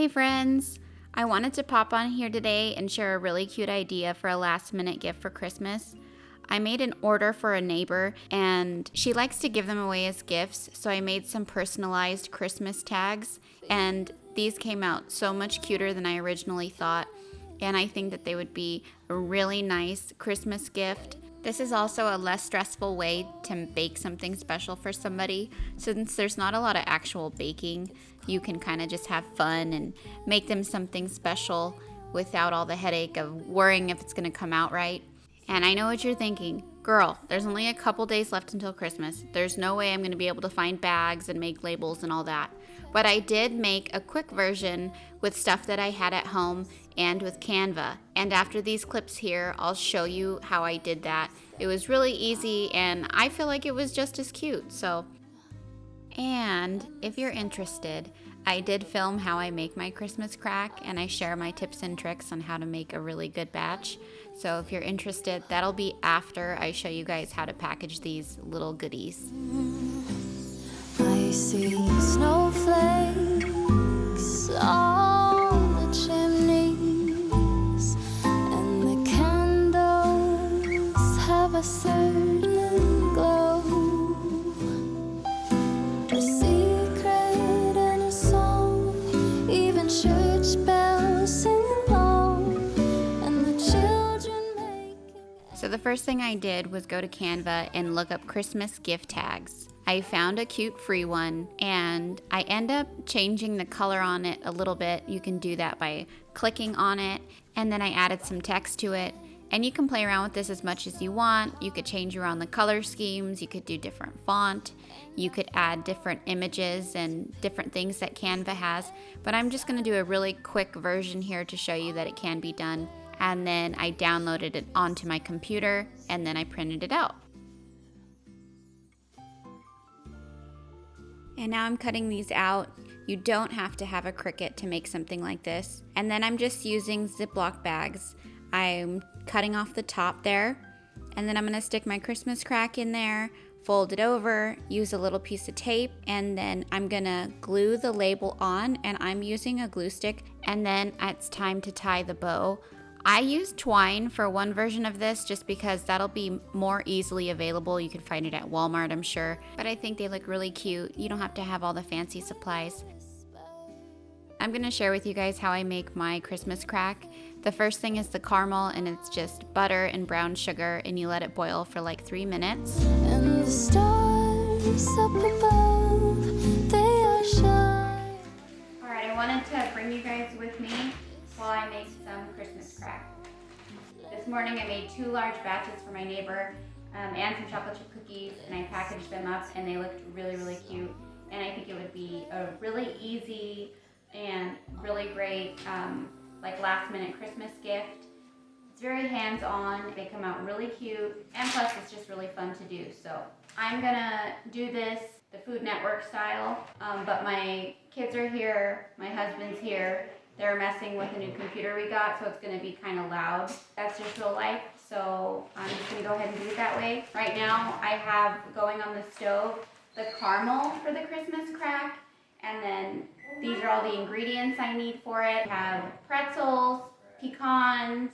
Hey friends! I wanted to pop on here today and share a really cute idea for a last minute gift for Christmas. I made an order for a neighbor and she likes to give them away as gifts, so I made some personalized Christmas tags and these came out so much cuter than I originally thought, and I think that they would be a really nice Christmas gift. This is also a less stressful way to bake something special for somebody. Since there's not a lot of actual baking, you can kind of just have fun and make them something special without all the headache of worrying if it's going to come out right. And I know what you're thinking. Girl, there's only a couple days left until Christmas. There's no way I'm going to be able to find bags and make labels and all that. But I did make a quick version with stuff that I had at home and with Canva. And after these clips here, I'll show you how I did that. It was really easy and I feel like it was just as cute. And if you're interested, I did film how I make my Christmas crack and I share my tips and tricks on how to make a really good batch. So if you're interested, that'll be after I show you guys how to package these little goodies. I see snowflakes on the chimneys, and the candles have a certain glow, a secret in a song, even church bells sing along, and the children making. So the first thing I did was go to Canva and look up Christmas gift tags. I found a cute free one and I end up changing the color on it a little bit. You can do that by clicking on it, and then I added some text to it, and you can play around with this as much as you want. You could change around the color schemes, you could do different font, you could add different images and different things that Canva has, but I'm just going to do a really quick version here to show you that it can be done. And then I downloaded it onto my computer and then I printed it out. And now I'm cutting these out. You don't have to have a Cricut to make something like this. And then I'm just using Ziploc bags. I'm cutting off the top there, and then I'm gonna stick my Christmas crack in there, fold it over, use a little piece of tape, and then I'm gonna glue the label on, and I'm using a glue stick, and then it's time to tie the bow. I use twine for one version of this just because that'll be more easily available. You can find it at Walmart, I'm sure. But I think they look really cute. You don't have to have all the fancy supplies. I'm gonna share with you guys how I make my Christmas crack. The first thing is the caramel, and it's just butter and brown sugar, and you let it boil for like 3 minutes. And the stars up above, they are shining. Alright, I wanted to bring you guys with me while I make some Christmas crack. This morning I made 2 large batches for my neighbor and some chocolate chip cookies, and I packaged them up and they looked really, really cute. And I think it would be a really easy and really great like last minute Christmas gift. It's very hands-on, they come out really cute, and plus it's just really fun to do. So I'm gonna do this the Food Network style, but my kids are here, my husband's here. They're messing with a new computer we got, so it's gonna be kind of loud. That's just real life, so I'm just gonna go ahead and do it that way. Right now, I have going on the stove the caramel for the Christmas crack, and then these are all the ingredients I need for it. I have pretzels, pecans,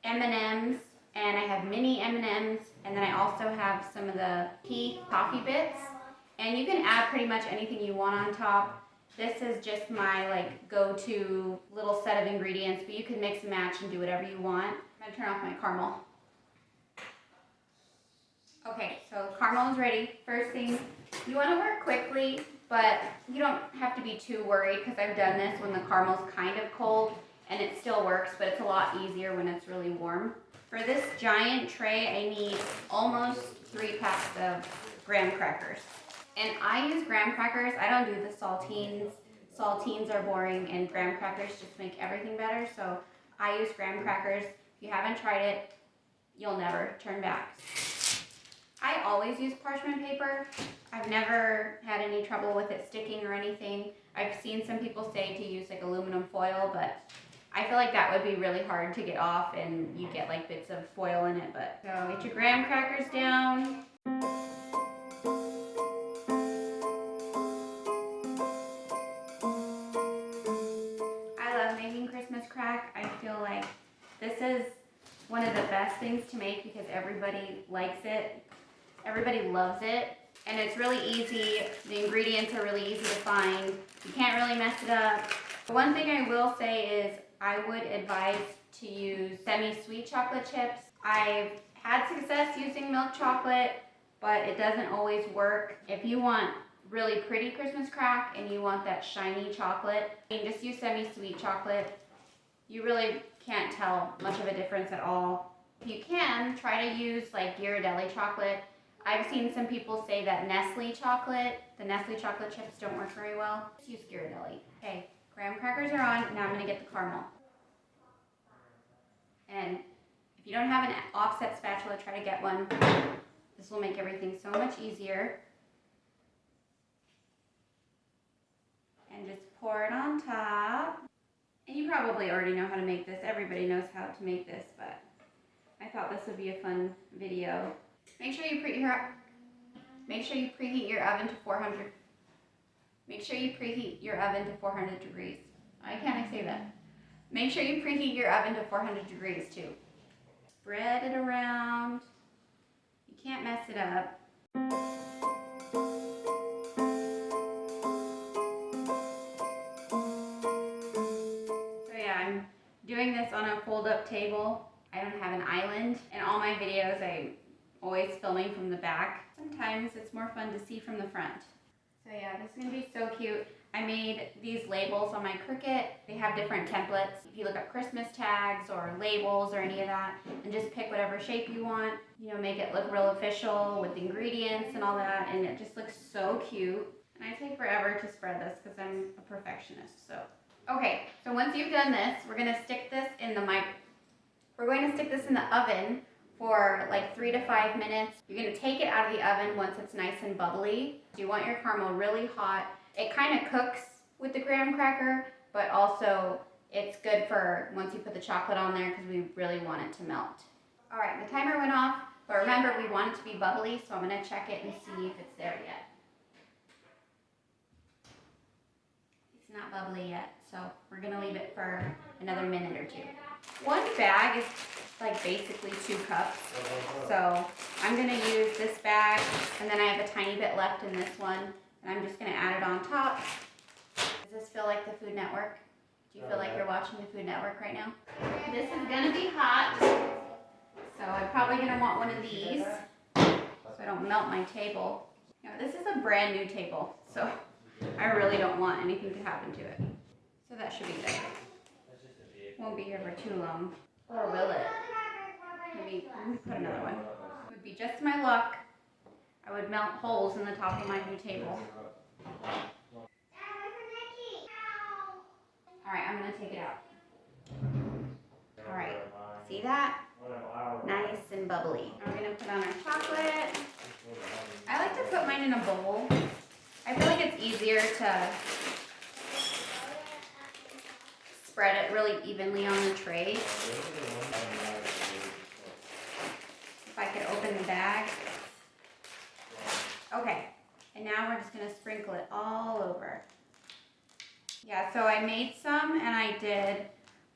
M&Ms, and I have mini M&Ms, and then I also have some of the toffee bits. And you can add pretty much anything you want on top. This is just my like go-to little set of ingredients, but you can mix and match and do whatever you want. I'm gonna turn off my caramel. Okay, so caramel is ready. First thing, you wanna work quickly, but you don't have to be too worried because I've done this when the caramel's kind of cold and it still works, but it's a lot easier when it's really warm. For this giant tray, I need almost 3 packs of graham crackers. And I use graham crackers. I don't do the saltines. Saltines are boring and graham crackers just make everything better. So I use graham crackers. If you haven't tried it, you'll never turn back. I always use parchment paper. I've never had any trouble with it sticking or anything. I've seen some people say to use like aluminum foil, but I feel like that would be really hard to get off and you get like bits of foil in it. But so get your graham crackers down. the best things to make because everybody likes it. Everybody loves it. And it's really easy. The ingredients are really easy to find. You can't really mess it up. One thing I will say is I would advise to use semi-sweet chocolate chips. I've had success using milk chocolate, but it doesn't always work. If you want really pretty Christmas crack and you want that shiny chocolate, you can just use semi-sweet chocolate. You really can't tell much of a difference at all. You can try to use like Ghirardelli chocolate. I've seen some people say that Nestle chocolate, the Nestle chocolate chips don't work very well. Just use Ghirardelli. Okay, graham crackers are on. Now I'm gonna get the caramel. And if you don't have an offset spatula, try to get one. This will make everything so much easier. And just pour it on top. And you probably already know how to make this. Everybody knows how to make this, but I thought this would be a fun video. Make sure you preheat your oven to 400. Make sure you preheat your oven to 400 degrees. Why can't I say that? Make sure you preheat your oven to 400 degrees too. Spread it around. You can't mess it up. So yeah, I'm doing this on a fold-up table. I don't have an island. In all my videos, I'm always filming from the back. Sometimes it's more fun to see from the front. So yeah, this is gonna be so cute. I made these labels on my Cricut. They have different templates. If you look up Christmas tags or labels or any of that, and just pick whatever shape you want, you know, make it look real official with the ingredients and all that, and it just looks so cute. And I take forever to spread this because I'm a perfectionist, so. Okay, so once you've done this, we're gonna stick this in the oven for like 3 to 5 minutes. You're gonna take it out of the oven once it's nice and bubbly. You want your caramel really hot. It kind of cooks with the graham cracker, but also it's good for once you put the chocolate on there because we really want it to melt. All right, the timer went off, but remember we want it to be bubbly, so I'm gonna check it and see if it's there yet. It's not bubbly yet, so we're gonna leave it for another minute or 2. One bag is like basically 2 cups. So I'm gonna use this bag, and then I have a tiny bit left in this one, and I'm just gonna add it on top. Does this feel like the Food Network? Do you feel like you're watching the Food Network right now? This is gonna be hot, so I'm probably gonna want one of these so I don't melt my table. You know, this is a brand new table, so I really don't want anything to happen to it. So that should be good. Won't be here for too long. Or will it? Maybe put another one. It would be just my luck. I would melt holes in the top of my new table. Alright, I'm going to take it out. Alright, see that? Nice and bubbly. We're going to put on our chocolate. I like to put mine in a bowl. I feel like it's easier to spread it really evenly on the tray. If I could open the bag. Okay, and now we're just gonna sprinkle it all over. Yeah, so I made some and I did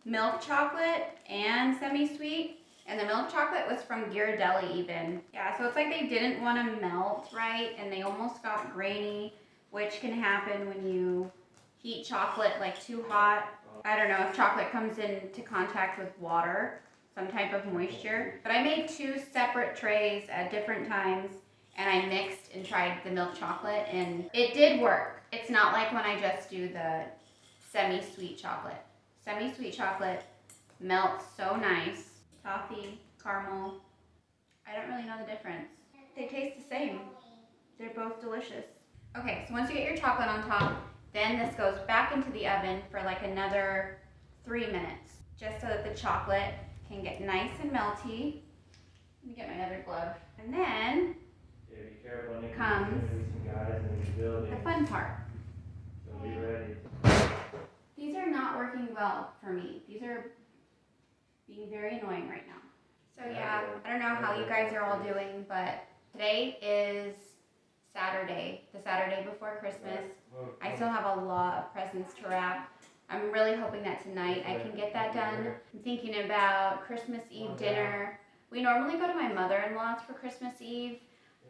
milk chocolate and semi-sweet, and the milk chocolate was from Ghirardelli even. Yeah, so it's like they didn't want to melt right and they almost got grainy, which can happen when you heat chocolate like too hot. I don't know if chocolate comes into contact with water, some type of moisture. But I made 2 separate trays at different times, and I mixed and tried the milk chocolate, and it did work. It's not like when I just do the semi-sweet chocolate. Semi-sweet chocolate melts so nice. Toffee, caramel. I don't really know the difference. They taste the same. They're both delicious. Okay, so once you get your chocolate on top, then this goes back into the oven for like another 3 minutes, just so that the chocolate can get nice and melty. Let me get my other glove. And then comes the fun part. These are not working well for me. These are being very annoying right now. So yeah, I don't know how you guys are all doing, but today is Saturday, the Saturday before Christmas. I still have a lot of presents to wrap. I'm really hoping that tonight I can get that done. I'm thinking about Christmas Eve dinner. We normally go to my mother-in-law's for Christmas Eve,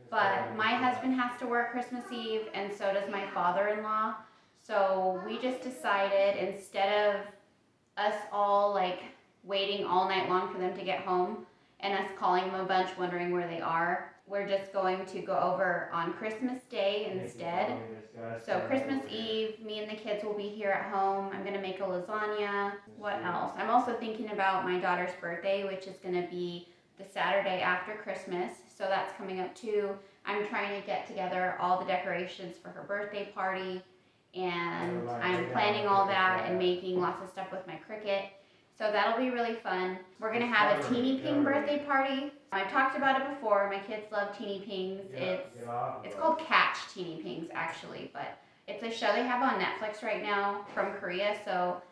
but my husband has to work Christmas Eve and so does my father-in-law. So we just decided, instead of us all like waiting all night long for them to get home and us calling them a bunch wondering where they are, we're just going to go over on Christmas Day instead. So Christmas Eve, me and the kids will be here at home. I'm gonna make a lasagna. What else? I'm also thinking about my daughter's birthday, which is gonna be the Saturday after Christmas. So that's coming up too. I'm trying to get together all the decorations for her birthday party, and I'm planning all that and making lots of stuff with my Cricut. So that'll be really fun. We're gonna have a teeny ping birthday party. I've talked about it before. My kids love teeny pings. It's called Catch Teeny Pings actually, but it's a show they have on Netflix right now from Korea. So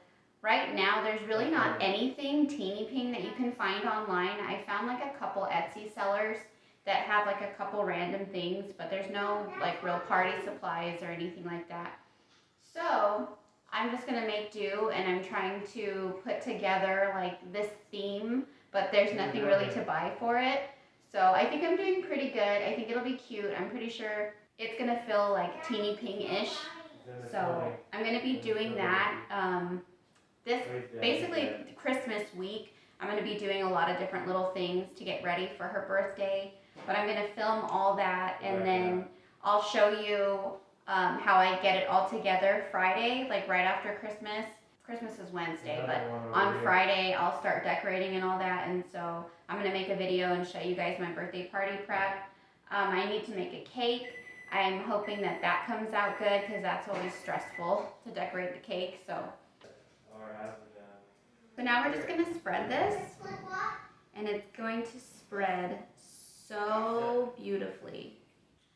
right now there's really not anything teeny ping that you can find online. I found like a couple Etsy sellers that have like a couple random things, but there's no like real party supplies or anything like that. So I'm just gonna make do, and I'm trying to put together like this theme, but there's nothing really to buy for it. So I think I'm doing pretty good. I think it'll be cute. I'm pretty sure it's gonna feel like teeny ping-ish. So I'm gonna be doing that. This basically Christmas week, I'm gonna be doing a lot of different little things to get ready for her birthday. But I'm gonna film all that, and then I'll show you how I get it all together Friday, like right after Christmas. Christmas is Wednesday, but on Friday I'll start decorating and all that, and so I'm gonna make a video and show you guys my birthday party prep. I need to make a cake. I'm hoping that that comes out good, because that's always stressful to decorate the cake. So now we're just gonna spread this, and it's going to spread so beautifully.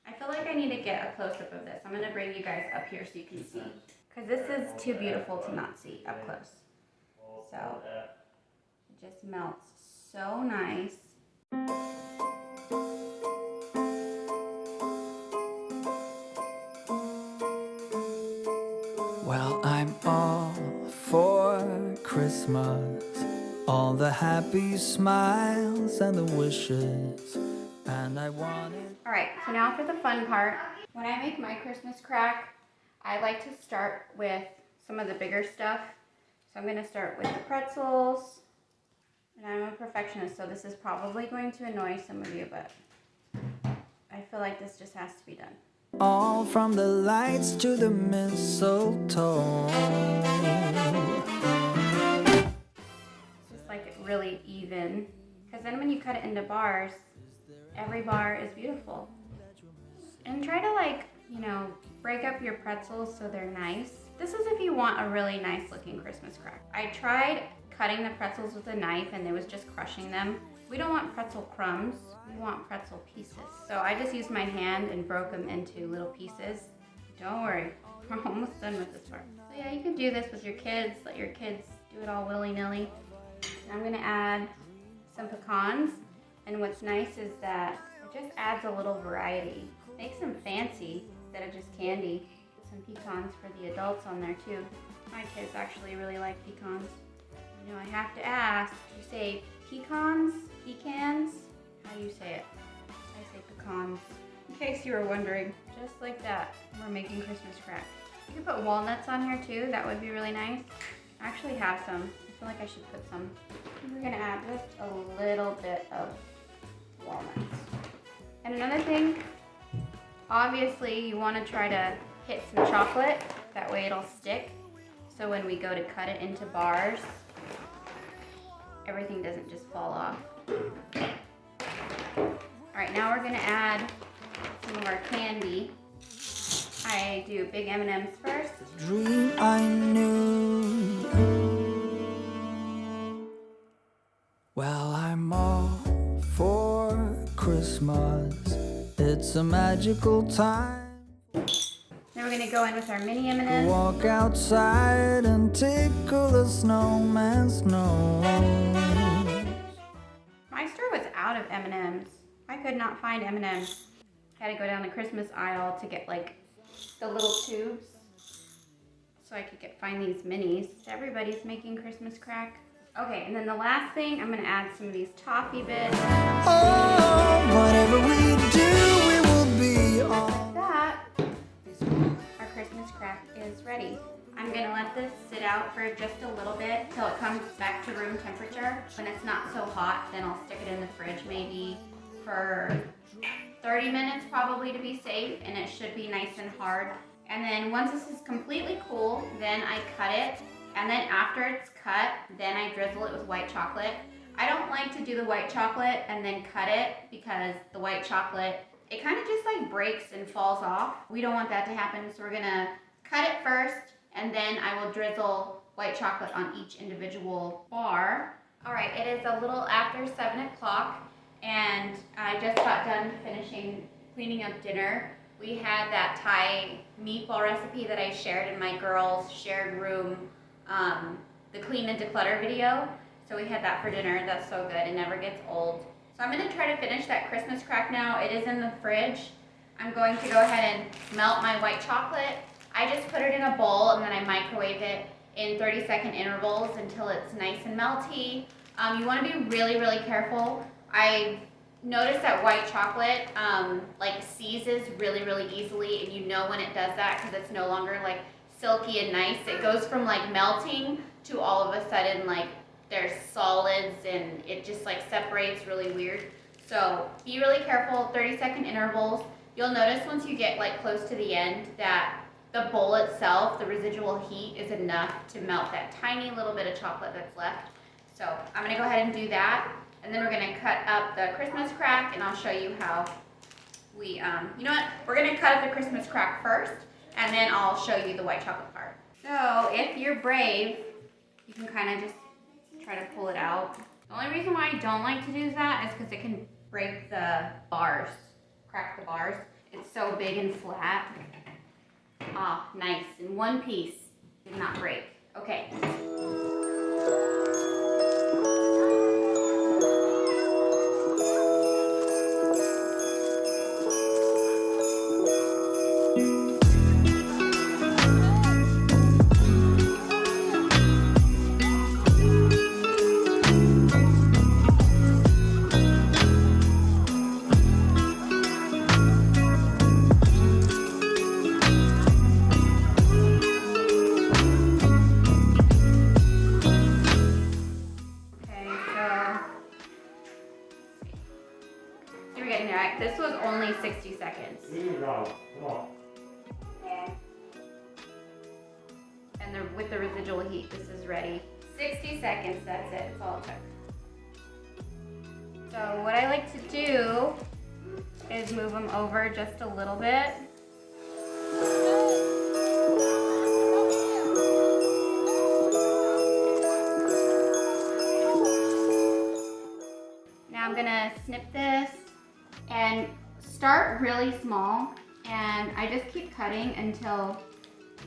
I feel like I need to get a close-up of this. I'm going to bring you guys up here so you can see, because this is too beautiful to not see up close. So it just melts so nice. Well, I'm all for Christmas, all the happy smiles and the wishes, and I want it. Alright, so now for the fun part. When I make my Christmas crack, I like to start with some of the bigger stuff. So I'm going to start with the pretzels. And I'm a perfectionist, so this is probably going to annoy some of you, but I feel like this just has to be done. All from the lights to the mistletoe. It's just like really even, because then when you cut it into bars, every bar is beautiful. And try to, like, you know, break up your pretzels so they're nice. This is if you want a really nice looking Christmas crack. I tried cutting the pretzels with a knife and it was just crushing them. We don't want pretzel crumbs, we want pretzel pieces. So I just used my hand and broke them into little pieces. Don't worry, we're almost done with this part. So yeah, you can do this with your kids, let your kids do it all willy-nilly. I'm gonna add some pecans. And what's nice is that it just adds a little variety. Makes them fancy instead of just candy. Some pecans for the adults on there too. My kids actually really like pecans. You know, I have to ask, do you say pecans? Pecans? How do you say it? I say pecans. In case you were wondering, just like that, we're making Christmas crack. You could put walnuts on here too, that would be really nice. I actually have some. I feel like I should put some. We're gonna add just a little bit of walnuts. And another thing, obviously you want to try to hit some chocolate, that way it'll stick. So when we go to cut it into bars, everything doesn't just fall off. Alright, now we're going to add some of our candy. I do big M&Ms first. Dream I knew. Well, I'm all for Christmas. It's a magical time. Then we're going to go in with our mini M&Ms. Walk outside and tickle the snowman's nose. My store was out of M&Ms. I could not find M&Ms. I had to go down the Christmas aisle to get like the little tubes. so I could find these minis. Everybody's making Christmas crack. Okay, and then the last thing, I'm gonna add some of these toffee bits. Oh, whatever we do, we will be all. Like that, our Christmas crack is ready. I'm gonna let this sit out for just a little bit till it comes back to room temperature. When it's not so hot, then I'll stick it in the fridge maybe for 30 minutes probably to be safe, and it should be nice and hard. And then once this is completely cool, then I cut it. And then after it's cut, then I drizzle it with white chocolate. I don't like to do the white chocolate and then cut it because the white chocolate, it kind of just like breaks and falls off. We don't want that to happen, so we're gonna cut it first, and then I will drizzle white chocolate on each individual bar. All right, it is a little after 7 o'clock, and I just got done finishing cleaning up dinner. We had that Thai meatball recipe that I shared in my girls' shared room, the clean and declutter video. So we had that for dinner. That's so good. It never gets old. So I'm going to try to finish that Christmas crack now. It is in the fridge. I'm going to go ahead and melt my white chocolate. I just put it in a bowl and then I microwave it in 30-second intervals until it's nice and melty. You want to be really, really careful. I noticed that white chocolate like seizes really, really easily, and you know when it does that because it's no longer like silky and nice. It goes from like melting to all of a sudden like there's solids, and it just like separates really weird. So be really careful, 30-second intervals. You'll notice once you get like close to the end that the bowl itself, the residual heat is enough to melt that tiny little bit of chocolate that's left. So I'm gonna go ahead and do that. And then we're gonna cut up the Christmas crack, and I'll show you how we, you know what? We're gonna cut up the Christmas crack first, and then I'll show you the white chocolate part. So if you're brave, you can kind of just try to pull it out. The only reason why I don't like to do that is because it can break the bars, crack the bars. It's so big and flat. Ah, nice, in one piece, did not break. Okay. This was only 60 seconds. And with the residual heat, this is ready. 60 seconds, that's it. That's all it took. So what I like to do is move them over just a little bit. Now I'm gonna snip this and start really small, and I just keep cutting until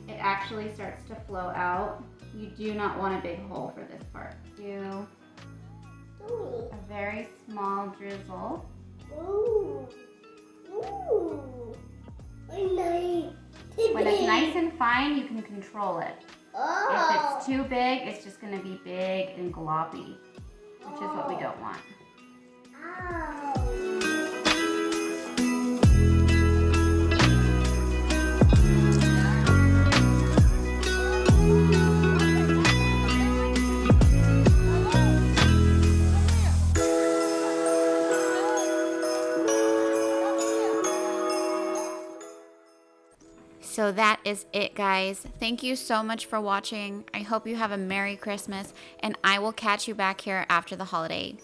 it actually starts to flow out. You do not want a big hole for this part. Do a very small drizzle. Ooh. Ooh. When it's nice and fine, you can control it. If it's too big, it's just gonna be big and gloppy, which is what we don't want. So that is it, guys. Thank you so much for watching. I hope you have a Merry Christmas, and I will catch you back here after the holiday.